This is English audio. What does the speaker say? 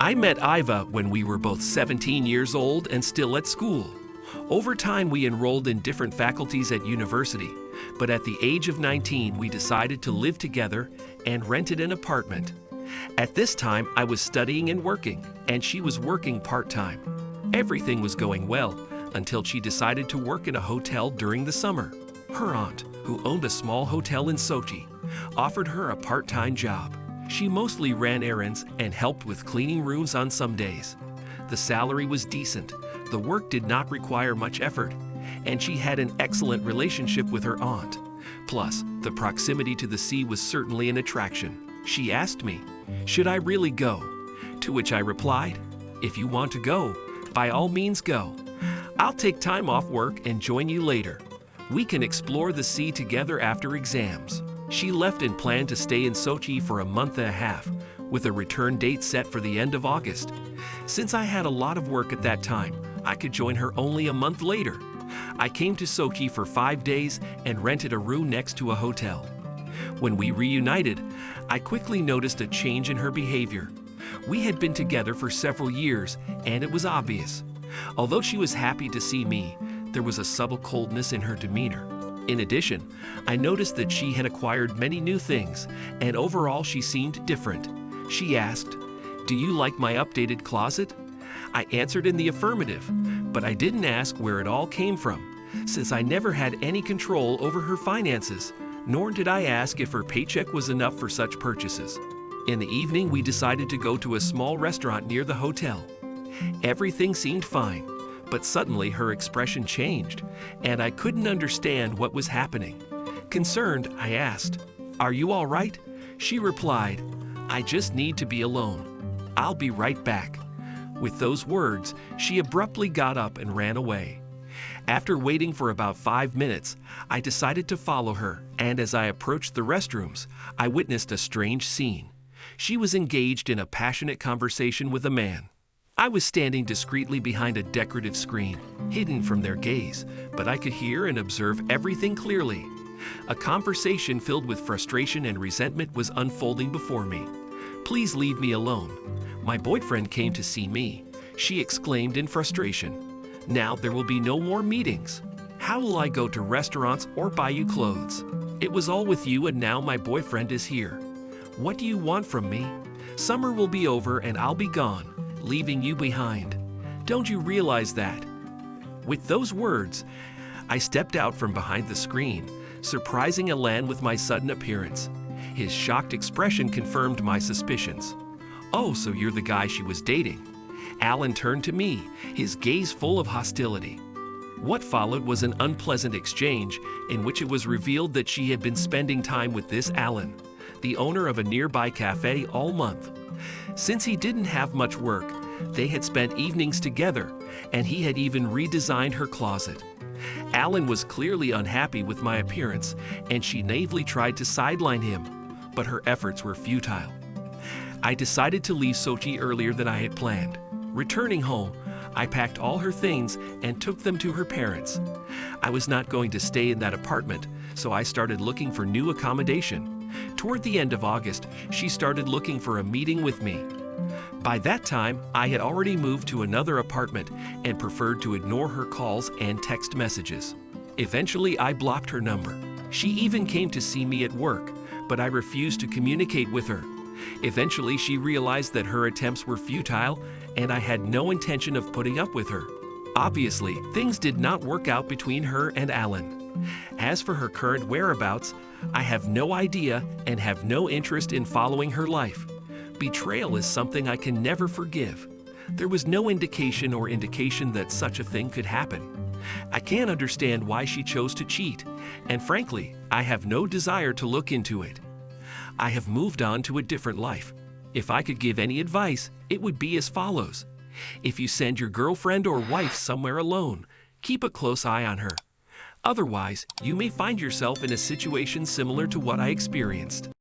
I met Iva when we were both 17 years old and still at school. Over time, we enrolled in different faculties at university, but at the age of 19, we decided to live together and rented an apartment. At this time, I was studying and working, and she was working part-time. Everything was going well until she decided to work in a hotel during the summer. Her aunt, who owned a small hotel in Sochi, offered her a part-time job. She mostly ran errands and helped with cleaning rooms on some days. The salary was decent, the work did not require much effort, and she had an excellent relationship with her aunt. Plus, the proximity to the sea was certainly an attraction. She asked me, "Should I really go?" To which I replied, "If you want to go, by all means go. I'll take time off work and join you later. We can explore the sea together after exams." She left and planned to stay in Sochi for a month and a half, with a return date set for the end of August. Since I had a lot of work at that time, I could join her only a month later. I came to Sochi for 5 days and rented a room next to a hotel. When we reunited, I quickly noticed a change in her behavior. We had been together for several years, and it was obvious. Although she was happy to see me, there was a subtle coldness in her demeanor. In addition, I noticed that she had acquired many new things, and overall she seemed different. She asked, "Do you like my updated closet?" I answered in the affirmative, but I didn't ask where it all came from, since I never had any control over her finances, nor did I ask if her paycheck was enough for such purchases. In the evening, we decided to go to a small restaurant near the hotel. Everything seemed fine, but suddenly her expression changed, and I couldn't understand what was happening. Concerned, I asked, "Are you all right?" She replied, "I just need to be alone. I'll be right back." With those words, she abruptly got up and ran away. After waiting for about 5 minutes, I decided to follow her, and as I approached the restrooms, I witnessed a strange scene. She was engaged in a passionate conversation with a man. I was standing discreetly behind a decorative screen, hidden from their gaze, but I could hear and observe everything clearly. A conversation filled with frustration and resentment was unfolding before me. "Please leave me alone. My boyfriend came to see me," she exclaimed in frustration. "Now there will be no more meetings. How will I go to restaurants or buy you clothes? It was all with you and now my boyfriend is here. What do you want from me? Summer will be over and I'll be gone, leaving you behind. Don't you realize that?" With those words, I stepped out from behind the screen, surprising Alan with my sudden appearance. His shocked expression confirmed my suspicions. "Oh, so you're the guy she was dating." Alan turned to me, his gaze full of hostility. What followed was an unpleasant exchange in which it was revealed that she had been spending time with this Alan, the owner of a nearby cafe, all month. Since he didn't have much work, they had spent evenings together, and he had even redesigned her closet. Alan was clearly unhappy with my appearance, and she naively tried to sideline him, but her efforts were futile. I decided to leave Sochi earlier than I had planned. Returning home, I packed all her things and took them to her parents. I was not going to stay in that apartment, so I started looking for new accommodation. Toward the end of August, she started looking for a meeting with me. By that time, I had already moved to another apartment and preferred to ignore her calls and text messages. Eventually, I blocked her number. She even came to see me at work, but I refused to communicate with her. Eventually, she realized that her attempts were futile and I had no intention of putting up with her. Obviously, things did not work out between her and Alan. As for her current whereabouts, I have no idea and have no interest in following her life. Betrayal is something I can never forgive. There was no indication that such a thing could happen. I can't understand why she chose to cheat, and frankly, I have no desire to look into it. I have moved on to a different life. If I could give any advice, it would be as follows. If you send your girlfriend or wife somewhere alone, keep a close eye on her. Otherwise, you may find yourself in a situation similar to what I experienced.